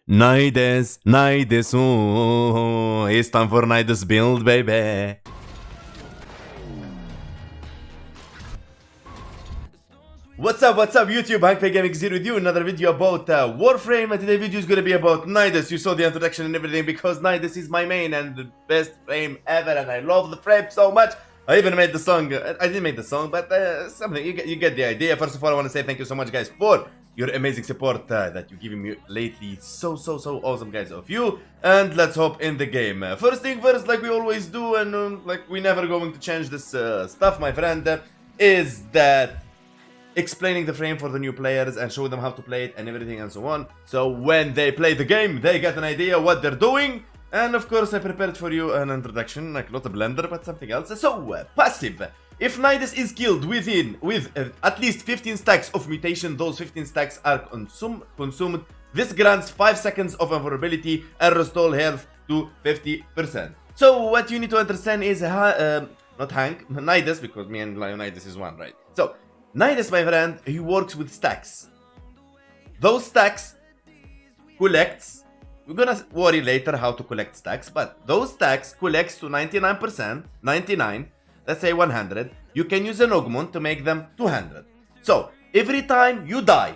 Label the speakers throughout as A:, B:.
A: Nidus, ooh, it's time for Nidus build, baby. What's up, YouTube? Hackpay Gaming is here with you. Another video about Warframe, and today's video is gonna be about Nidus. You saw the introduction and everything because Nidus is my main and the best frame ever, and I love the frame so much. I even made the song. I didn't make the song, but something you get the idea. First of all, I want to say thank you so much, guys, for your amazing support that you're giving me lately. So awesome, guys, of you. And let's hop in the game. First thing first, like we always do, and like we never going to change this stuff, my friend, is that explaining the frame for the new players and show them how to play it and everything and so on. So when they play the game, they get an idea what they're doing. And of course, I prepared for you an introduction, like not a blender, but something else. So, passive. If Nidus is killed with at least 15 stacks of mutation, those 15 stacks are consumed. This grants 5 seconds of invulnerability and restore health to 50%. So what you need to understand is, not Hank, Nidus, because me and Leonidas is one, right? So, Nidus, my friend, he works with stacks. Those stacks collects. We're gonna worry later how to collect stacks, but those stacks collects to 99%, 99, let's say 100. You can use an augment to make them 200. So, every time you die,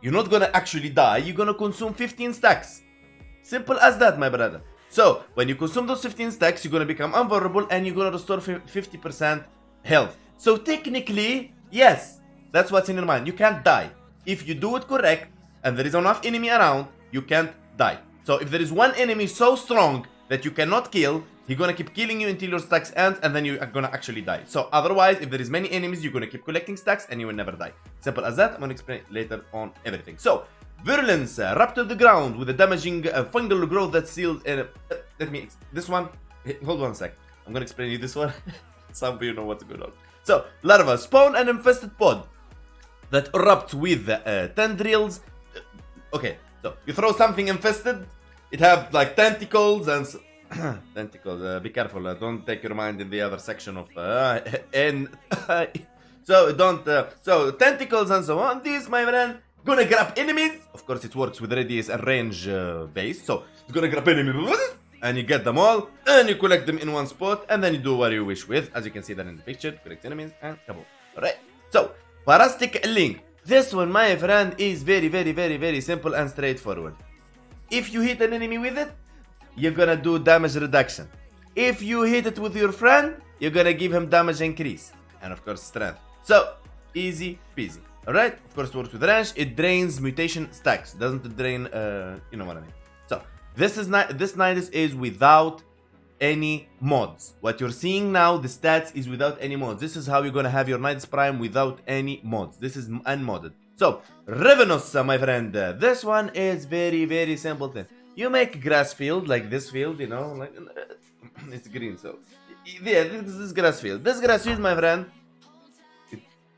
A: you're not gonna actually die, you're gonna consume 15 stacks. Simple as that, my brother. So, when you consume those 15 stacks, you're gonna become invulnerable and you're gonna restore 50% health. So, technically, yes, that's what's in your mind. You can't die. If you do it correct, and there is enough enemy around, you can't die. So if there is one enemy so strong that you cannot kill, he's gonna keep killing you until your stacks end, and then you are gonna actually die. So otherwise, if there is many enemies, you're gonna keep collecting stacks and you will never die. Simple as that. I'm gonna explain later on everything. So, Virulence, wrapped to the ground with a damaging fungal growth that seals. This one. Hold on a sec. I'm gonna explain you this one. Some of you know what's going on. So, larva spawn an infested pod that erupts with tendrils. Okay, so you throw something infested. It have like tentacles and tentacles. Be careful. Don't take your mind in the other section of so don't. So tentacles and so on. This, my friend, gonna grab enemies. Of course, it works with radius and range base. So it's gonna grab enemies and you get them all, and you collect them in one spot, and then you do what you wish with. As you can see that in the picture, collect enemies and kaboom. Alright. So parasitic link. This one, my friend, is very simple and straightforward. If you hit an enemy with it, you're gonna do damage reduction. If you hit it with your friend, you're gonna give him damage increase. And of course, strength. So, easy peasy. Alright? Of course, it works with range. It drains mutation stacks. Doesn't drain, you know what I mean. So, this Nidus is without any mods. What you're seeing now, the stats is without any mods. This is how you're gonna have your Nidus Prime without any mods. This is unmodded. So, Ravenous, my friend, this one is very simple thing. You make grass field like this field, you know, like it's green. So, yeah, this grass field. This grass field, my friend,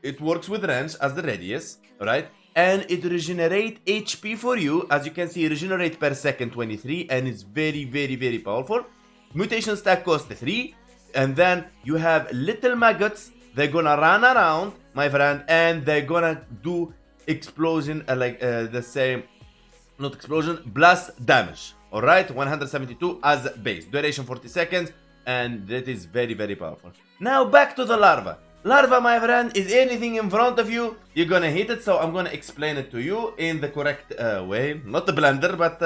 A: it works with range as the radius, alright? And it regenerate HP for you. As you can see, regenerate per second 23, and it's very powerful. Mutation stack cost 3, and then you have little maggots. They're gonna run around, my friend, and they're gonna do explosion, the same, not explosion, blast damage. Alright, 172 as base. Duration 40 seconds, and that is very powerful. Now back to the larva. Larva, my friend, is anything in front of you, you're gonna hit it. So I'm gonna explain it to you in the correct way. Not the blender, but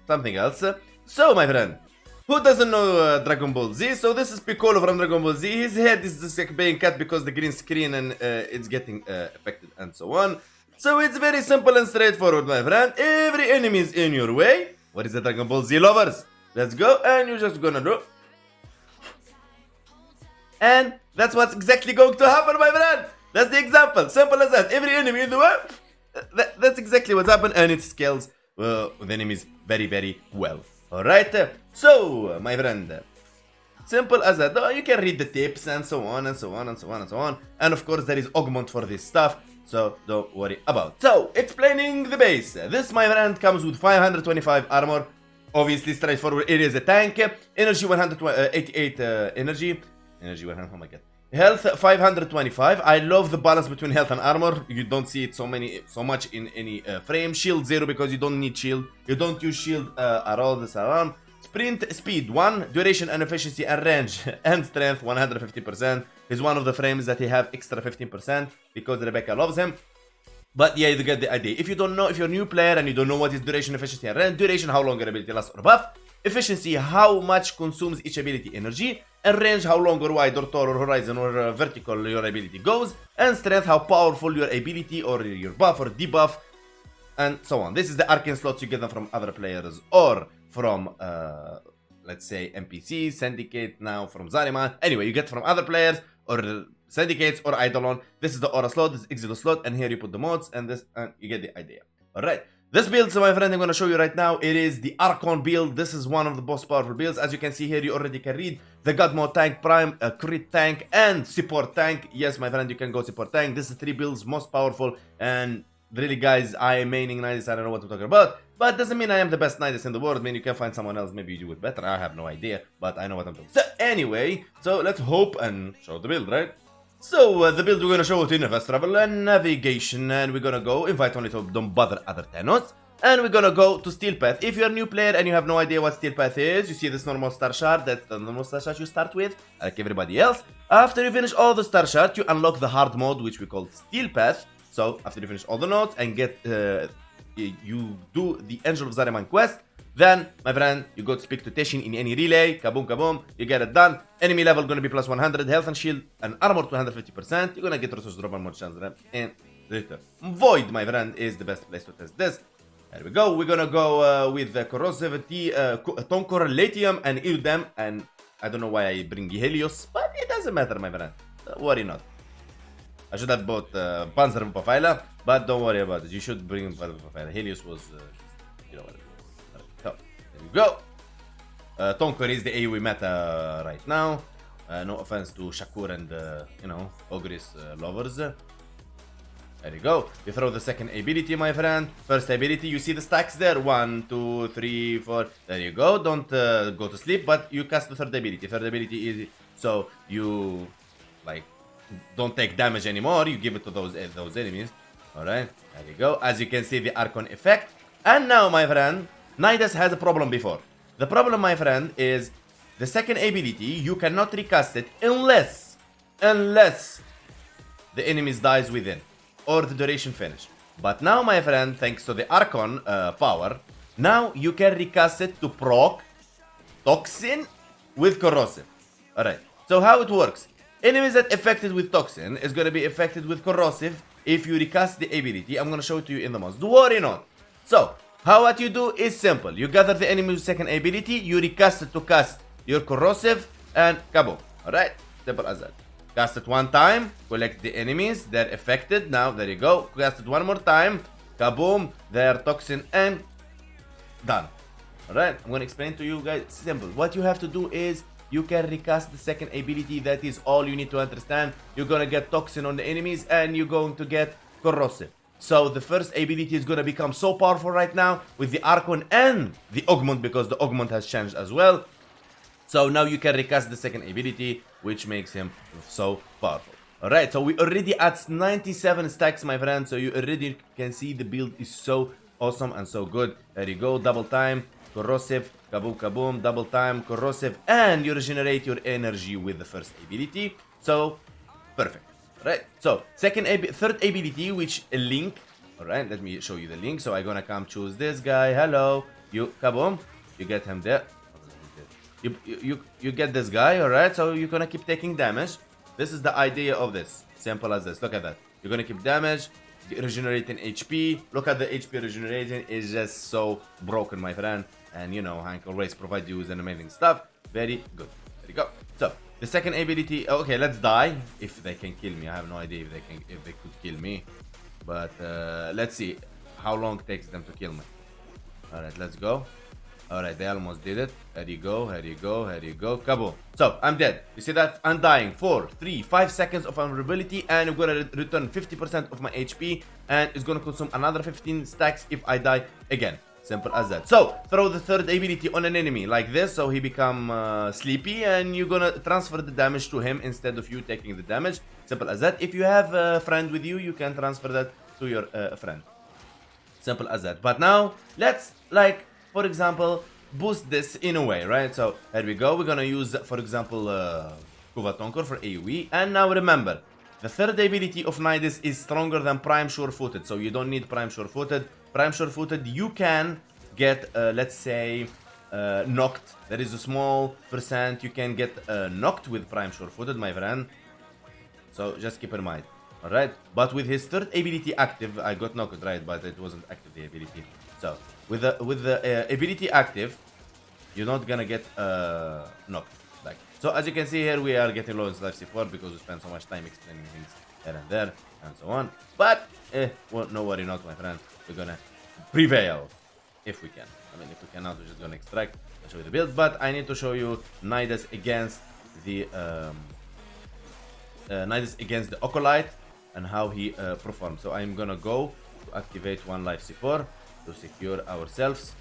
A: something else. So, my friend, who doesn't know Dragon Ball Z? So this is Piccolo from Dragon Ball Z. His head is just like being cut because the green screen and it's getting affected and so on. So it's very simple and straightforward, my friend. Every enemy is in your way. What is the Dragon Ball Z lovers? Let's go, and you're just gonna do. And that's what's exactly going to happen, my friend. That's the example. Simple as that. Every enemy in the way. That's exactly what's happened, and it scales with enemies very well. Alright, so my friend, simple as that. You can read the tips and so on. And of course, there is augment for this stuff, so don't worry about. So, explaining the base. This, my friend, comes with 525 armor. Obviously, straightforward. It is a tank. Energy 188 energy. Energy 100. Oh my god. Health 525. I love the balance between health and armor. You don't see it so much in any frame. Shield 0 because you don't need shield. You don't use shield at all this around. Sprint speed 1, duration and efficiency and range and strength 150%. Is one of the frames that he have extra 15% because Rebecca loves him. But yeah, you get the idea. If you don't know, if you're a new player and you don't know what is duration, efficiency and range, duration, how long your ability lasts or buff. Efficiency, how much consumes each ability energy. And range, how long or wide or tall or horizon or vertical your ability goes. And strength, how powerful your ability or your buff or debuff. And so on. This is the arcane slots. You get them from other players or from, let's say, NPCs, Syndicate, now from Zarima. Anyway, you get from other players or Syndicates or Eidolon. This is the Aura slot, this is Exodus slot, and here you put the mods and this, and you get the idea. Alright. This build, so my friend, I'm going to show you right now. It is the Archon build. This is one of the most powerful builds. As you can see here, you already can read the GODMODE tank, prime, crit tank, and support tank. Yes, my friend, you can go support tank. This is 3 builds, most powerful. And really, guys, I am maining Nidus. I don't know what I'm talking about. But doesn't mean I am the best Nidus in the world. I mean, you can find someone else. Maybe you do it better. I have no idea. But I know what I'm doing. So anyway, so let's hope and show the build, right? So, the build we're gonna show it in fast travel and navigation, and we're gonna go invite only, so don't bother other Thanos. And we're gonna go to Steel Path. If you're a new player and you have no idea what Steel Path is, you see this normal star shard, that's the normal star shard you start with, like everybody else. After you finish all the star shards, you unlock the hard mode, which we call Steel Path. So, after you finish all the nodes and get, you do the Angel of Zariman quest, then, my friend, you go to speak to Teshin in any relay, kaboom kaboom, you get it done. Enemy level gonna be plus 100, health and shield and armor to 150%. You're gonna get resource drop and more chance and return. Void, my friend, is the best place to test this. There we go. We're gonna go with the corrosivity, Tonkor, Latium, and Ildem. And I don't know why I bring Helios, but it doesn't matter, my friend. Don't worry not. I should have bought Panzer Pafila, but don't worry about it. You should bring Panzer Pafila. Helios was, you know what. So, there we go. Tonkor is the AoE meta right now. No offense to Shakur and, you know, Ogris lovers. There you go. You throw the second ability, my friend. First ability, you see the stacks there. 1, 2, 3, 4. There you go. Don't go to sleep, but you cast the third ability. Third ability is so you, like, don't take damage anymore. You give it to those enemies. Alright. There you go. As you can see, the Archon effect. And now, my friend, Nidus has a problem before. The problem, my friend, is the second ability, you cannot recast it unless the enemies dies within or the duration finish. But now, my friend, thanks to the Archon power, now you can recast it to proc Toxin with Corrosive. Alright, so how it works. Enemies that affected with Toxin is going to be affected with Corrosive if you recast the ability. I'm going to show it to you in the mods. Don't worry not. So, what you do is simple. You gather the enemy's second ability, you recast it to cast your Corrosive, and kaboom. Alright, simple as that. Cast it one time, collect the enemies, they're affected. Now, there you go. Cast it one more time, kaboom, they're Toxin, and done. Alright, I'm going to explain to you guys. Simple. What you have to do is you can recast the second ability. That is all you need to understand. You're going to get Toxin on the enemies, and you're going to get Corrosive. So the first ability is going to become so powerful right now with the Archon and the Augment, because the Augment has changed as well. So now you can recast the second ability, which makes him so powerful. Alright, so we already at 97 stacks, my friend. So you already can see the build is so awesome and so good. There you go, double time, Corrosive, kaboom kaboom, double time, Corrosive, and you regenerate your energy with the first ability. So, perfect. Right, so third ability, which a link. Alright, let me show you the link. So I'm gonna come choose this guy. Hello, you kaboom, you get him there. You get this guy. Alright, so you're gonna keep taking damage. This is the idea of this. Simple as this. Look at that. You're gonna keep damage, regenerating HP. Look at the HP regeneration is just so broken, my friend. And you know, Hank always provide you with an amazing stuff. Very good. There you go. So the second ability, okay, let's die. If they can kill me, I have no idea if they could kill me. But let's see how long it takes them to kill me. Alright, let's go. Alright, they almost did it. Here you go, here you go, here you go. Kaboom. So, I'm dead. You see that? I'm dying. 4, 3, 5 seconds of vulnerability, and I'm gonna return 50% of my HP, and it's gonna consume another 15 stacks if I die again. Simple as that. So throw the third ability on an enemy like this, so he become sleepy, and you're gonna transfer the damage to him instead of you taking the damage. Simple as that. If you have a friend with you, you can transfer that to your friend. Simple as that. But now let's, like, for example, boost this in a way, right? So here we go. We're gonna use, for example, Kuva for AoE. And now remember, the third ability of Nidus is stronger than Prime Sure-Footed, so you don't need Prime Sure-Footed. Prime Sure-Footed, you can get, let's say, knocked. There is a small percent you can get knocked with Prime Sure-Footed, my friend. So just keep in mind. Alright, but with his third ability active, I got knocked, right, but it wasn't active, the ability. So with the ability active, you're not gonna get knocked back. So as you can see here, we are getting low in life C4 because we spend so much time explaining things here and there and so on. But well, no worry not, my friend. We're gonna prevail if we can. I mean, if we cannot, we're just gonna extract and show you the build. But I need to show you Nidus against the Ocolyte and how he performs. So I'm gonna go to activate one life C4 to secure ourselves.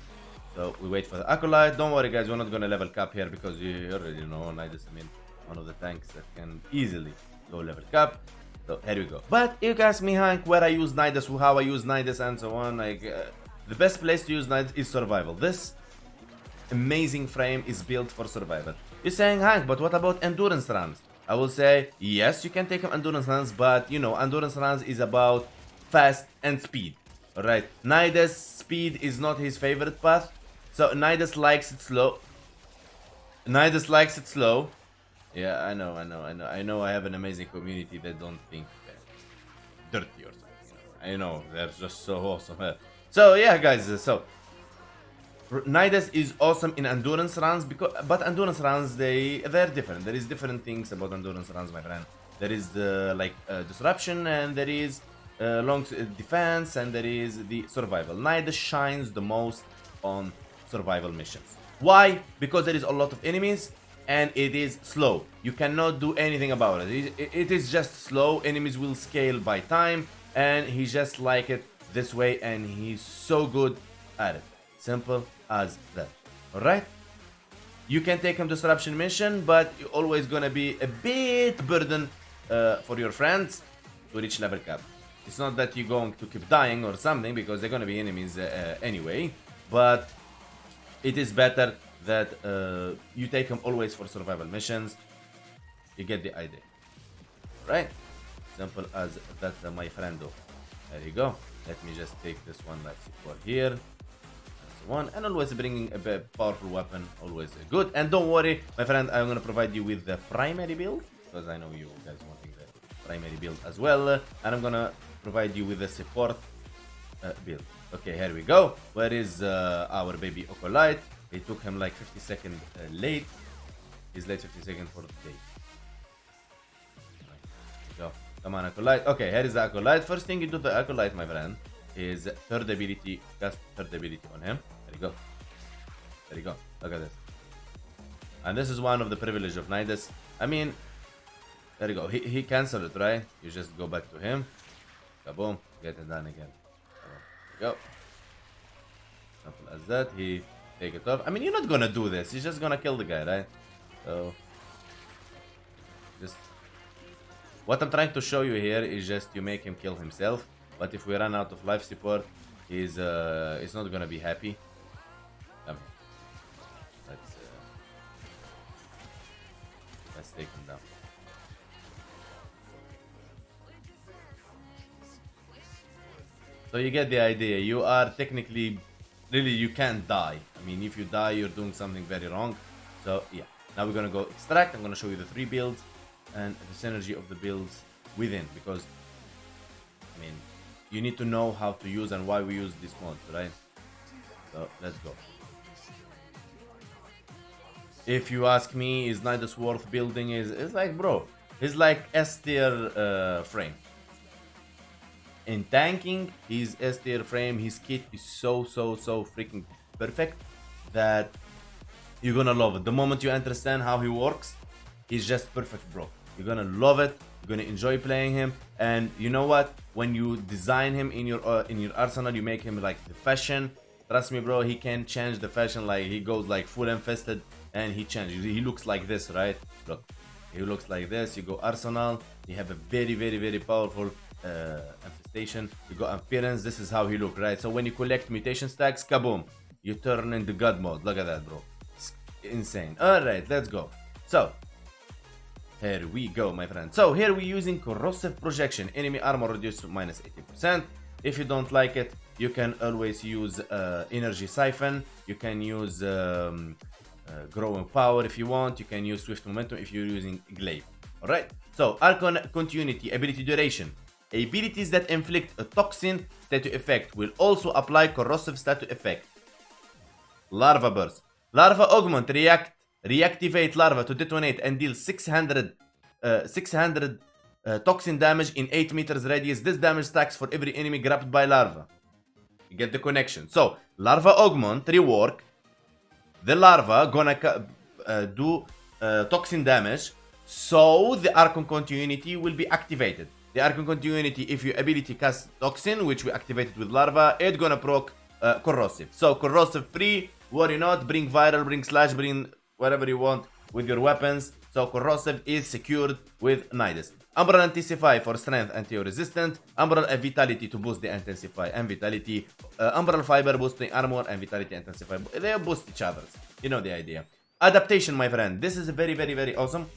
A: So we wait for the Acolyte. Don't worry guys, we're not gonna level cap here because you already know Nidus, I mean, one of the tanks that can easily go level cap. So here we go. But you ask me, Hank, where I use Nidus, how I use Nidus and so on. Like the best place to use Nidus is survival. This amazing frame is built for survival. You're saying, Hank, but what about endurance runs? I will say, yes, you can take him endurance runs, but you know, endurance runs is about fast and speed. Alright, Nidus speed is not his favorite path. So Nidus likes it slow. Nidus likes it slow. Yeah, I know. I have an amazing community that don't think they're dirty or something. I know, they're just so awesome. So yeah, guys, so Nidus is awesome in endurance runs, but endurance runs they're different. There is different things about endurance runs, my friend. There is the disruption, and there is long defense, and there is the survival. Nidus shines the most on survival missions. Why? Because there is a lot of enemies and it is slow. You cannot do anything about it. It is just slow. Enemies will scale by time, and he just like it this way, and he's so good at it. Simple as that. Alright? You can take him disruption mission, but you're always gonna be a bit burden for your friends to reach level cap. It's not that you're going to keep dying or something, because they're gonna be enemies anyway, but it is better that you take him always for survival missions. You get the idea. Right? Simple as that, my friendo. There you go. Let me just take this one like support here. And always bringing a powerful weapon, always good. And don't worry, my friend, I'm gonna provide you with the primary build, because I know you guys wanting the primary build as well. And I'm gonna provide you with the support build. Okay, here we go. Where is our baby Ocolyte? It took him like 50 seconds late. He's late 50 seconds for the day. Go. Come on, Acolyte. Okay, here is the Acolyte. First thing you do the Acolyte, my friend, is third ability, cast third ability on him. There you go. There you go. Look at this. And this is one of the privilege of Nidus. I mean, there you go. He cancelled it, right? You just go back to him. Kaboom. Get it done again. There you go. Simple as that. He take it off. I mean, you're not gonna do this. You're just gonna kill the guy, right? So, just what I'm trying to show you here is just you make him kill himself. But if we run out of life support, he's not gonna be happy. Come here. Let's take him down. So you get the idea. You are technically, really, you can't die. I mean, if you die, you're doing something very wrong. So yeah. Now we're gonna go extract. I'm gonna show you the 3 builds and the synergy of the builds within, because I mean, you need to know how to use and why we use these mods, right? So let's go. If you ask me, is Nidus worth building? It's like, bro, he's like S tier frame. In tanking, he's S tier frame. His kit is so freaking perfect that you're gonna love it. The moment you understand how he works, he's just perfect, bro. You're gonna love it. You're gonna enjoy playing him. And you know what? When you design him in your arsenal, you make him like the fashion. Trust me, bro, he can change the fashion. Like, he goes like full infested and he changes. He looks like this, right? Look, he looks like this. You go Arsenal, you have a very powerful infestation. You go appearance, this is how he look, right? So when you collect mutation stacks, kaboom, you turn into God mode. Look at that, bro. It's insane. All right, let's go. So here we go, my friend. So here we're using corrosive projection. Enemy armor reduced to minus 80%. If you don't like it, you can always use energy siphon. You can use growing power if you want. You can use swift momentum if you're using glaive. All right. So Archon continuity, ability duration. Abilities that inflict a toxin statue effect will also apply corrosive statue effect. Larva burst. Larva augment reactivate larva to detonate and deal 600 toxin damage in 8 meters radius. This damage stacks for every enemy grabbed by larva. You get the connection. So larva augment rework. The larva gonna do toxin damage. So the Archon continuity will be activated. The Archon continuity, if your ability casts toxin, which we activated with larva, it's gonna proc corrosive. So corrosive free, worry not, bring viral, bring slash, bring whatever you want with your weapons. So corrosive is secured with Nidus. Umbral Intensify for strength anti-resistant. Umbral Vitality to boost the Intensify and Vitality. Umbral Fiber boosting armor and Vitality Intensify. They boost each other. You know the idea. Adaptation, my friend. This is very awesome.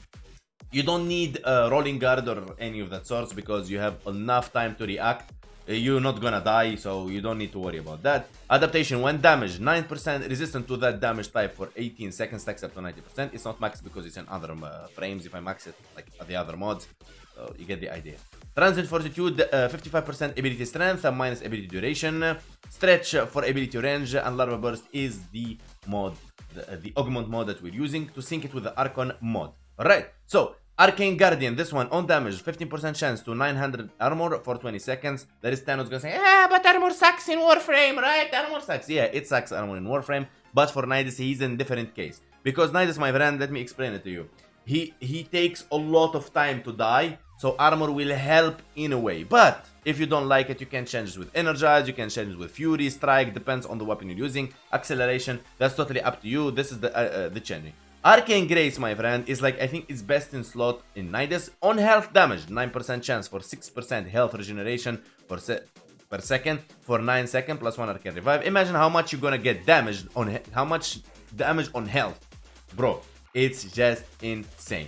A: You don't need rolling guard or any of that sorts because you have enough time to react. You're not gonna die, so you don't need to worry about that. Adaptation, when damaged, 9% resistant to that damage type for 18 seconds, stacks up to 90%. It's not maxed because it's in other frames. If I max it like the other mods, so you get the idea. Transient Fortitude, 55% ability strength and minus ability duration. Stretch for ability range, and Larva Burst is the mod, the augment mod that we're using to sync it with the Archon mod. Alright, so Arcane Guardian, this one on damage, 15% chance to 900 armor for 20 seconds. There is Thanos gonna say, ah, but armor sucks in Warframe, right? Armor sucks. Yeah, it sucks armor in Warframe, but for Nidus, he's in a different case. Because Nidus, my friend, let me explain it to you. He takes a lot of time to die, so armor will help in a way. But if you don't like it, you can change it with Energize, you can change it with Fury, Strike, depends on the weapon you're using. Acceleration, that's totally up to you. This is the changing. Arcane Grace, my friend, is like, I think it's best in slot in Nidus. On health damage, 9% chance for 6% health regeneration per second for 9 seconds plus 1 Arcane Revive. Imagine how much you're gonna get damaged on how much damage on health. Bro, it's just insane.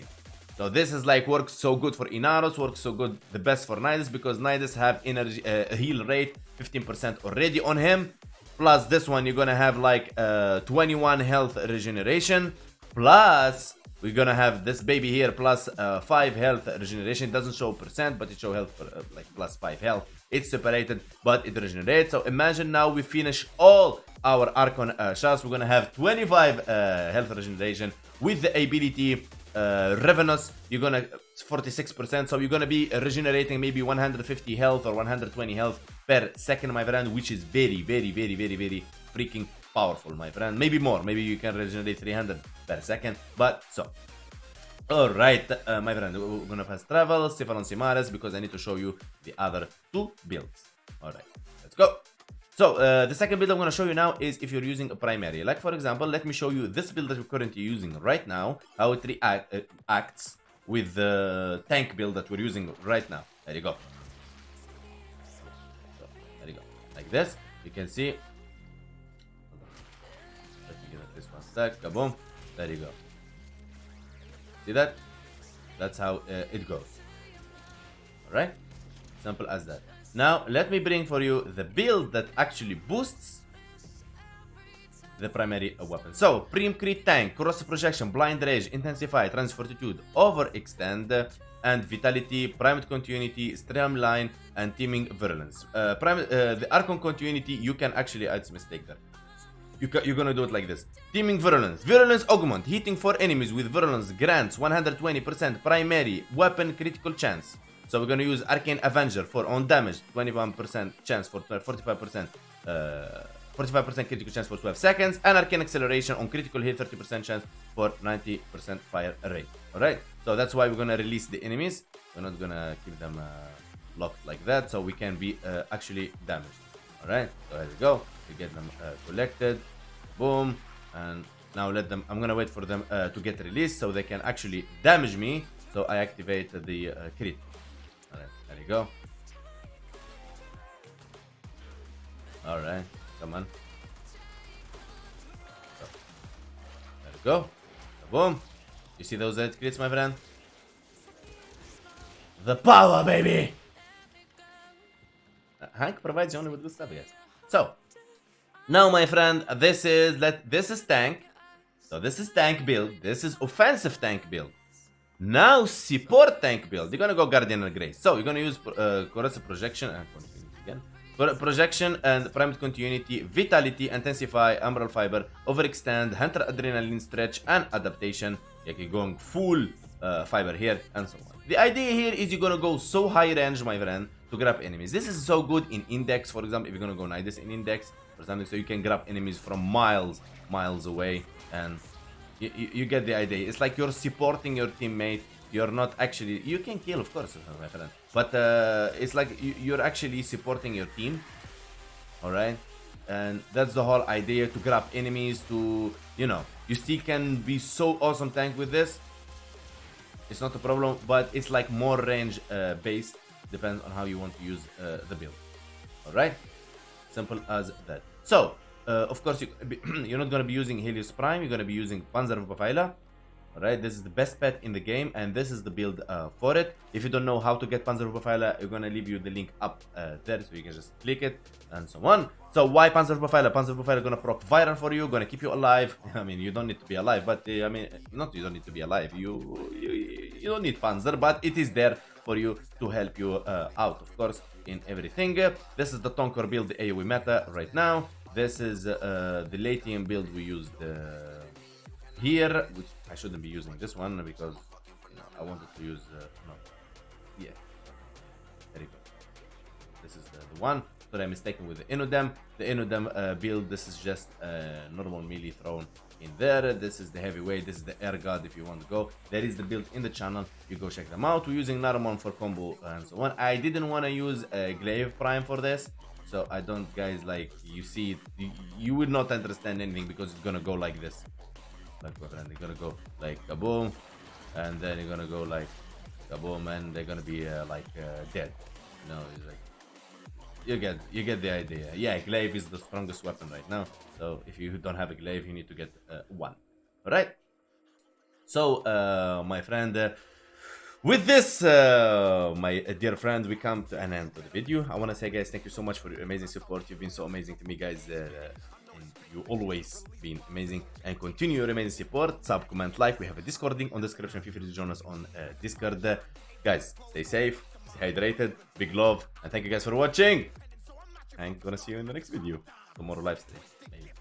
A: So this is like works so good for Inaros, works so good, the best for Nidus, because Nidus have energy heal rate 15% already on him. Plus this one you're gonna have like 21 health regeneration. Plus, we're gonna have this baby here plus 5 health regeneration. It doesn't show percent, but it shows health for like plus 5 health. It's separated, but it regenerates. So imagine now we finish all our Archon shots. We're gonna have 25 health regeneration with the ability Ravenous. You're gonna 46%. So you're gonna be regenerating maybe 150 health or 120 health per second, my friend, which is very freaking powerful, my friend. Maybe more, maybe you can regenerate 300 per second, but so alright, my friend, we're gonna fast travel Cephalon Simares because I need to show you the other two builds. Alright, let's go. So the second build I'm gonna show you now is if you're using a primary. Like for example, let me show you this build that we're currently using right now, how it acts with the tank build that we're using right now. There you go. So, there you go, like this. You can see. This one stack, kaboom, there you go. See that? That's how it goes. Alright? Simple as that. Now, let me bring for you the build that actually boosts the primary weapon. So, Prim Crit Tank, Corrosive Projection, Blind Rage, Intensify, Transfortitude, Overextend, and Vitality, Primed Continuity, Streamline, and Teaming Virulence. The Archon Continuity, you can actually, it's a mistake there. You're gonna do it like this. Teaming Virulence. Virulence Augment. Hitting 4 enemies with Virulence grants 120% primary weapon critical chance. So we're gonna use Arcane Avenger for on damage, 21% chance for 45%, 45% critical chance for 12 seconds, and Arcane Acceleration on critical hit, 30% chance for 90% fire rate. Alright? So that's why we're gonna release the enemies. We're not gonna keep them locked like that, so we can be actually damaged. Alright, so there we go. We get them collected. Boom. And now let them, I'm gonna wait for them to get released so they can actually damage me. So I activate the crit. Alright, there you go. Alright, come on. So, there we go. Boom. You see those crits, my friend? The power, baby! Hank provides you only with good stuff, guys. So, now, my friend, this is tank. So this is tank build. This is offensive tank build. Now support tank build. You're gonna go Guardian and Grace. So you're gonna use corrosive projection and continuity again. Projection and primed continuity, vitality, intensify, umbral fiber, overextend, hunter adrenaline stretch, and adaptation. You're going full fiber here and so on. The idea here is you're gonna go so high range, my friend, to grab enemies. This is so good in index, for example. If you're gonna go Nidus in index or something, so you can grab enemies from miles away, and you get the idea. It's like you're supporting your teammate. You're not actually, you can kill, of course, my friend, but it's like you're actually supporting your team. All right, and that's the whole idea, to grab enemies, to, you know, you still can be so awesome tank with this. It's not a problem, but it's like more range based. Depends on how you want to use the build. All right, simple as that. So of course you're not going to be using Helios Prime. You're going to be using Panzerwaffe. All right, this is the best pet in the game, and this is the build for it. If you don't know how to get Panzerwaffe, you're going to leave you the link up there, so you can just click it and so on. So why Panzerwaffe? Panzerwaffe is going to proc viral for you, going to keep you alive. I mean, you don't need to be alive, but I mean, not you don't need to be alive. You don't need Panzer, but it is there for you to help you out, of course, in everything. This is the Tonker build, the AoE meta right now. This is the Latium build we used here, which I shouldn't be using this one because, you know, I wanted to use no, yeah, there you go. This is the one that I'm mistaken with the Inodem. The Inodem build, this is just normal melee thrown in there. This is the heavyweight. This is the air god if you want to go. There is the build in the channel. You go check them out. We're using Naramon for combo and so on. I didn't want to use Glaive Prime for this, so I don't, guys, like, you see it, you would not understand anything because it's gonna go like this. Like, and they're gonna go like kaboom, and then you're gonna go like kaboom, and they're gonna be dead. You know, it's like, you get the idea. Yeah, glaive is the strongest weapon right now. So if you don't have a glaive, you need to get one. All right. So my friend, with this, my dear friend, we come to an end to the video. I want to say, guys, thank you so much for your amazing support. You've been so amazing to me, guys. You always been amazing, and continue your amazing support. Sub, comment, like. We have a Discord link on the description. Feel free to join us on Discord. Guys, stay safe, stay hydrated, big love, and thank you guys for watching. And gonna see you in the next video. Tomorrow live stream.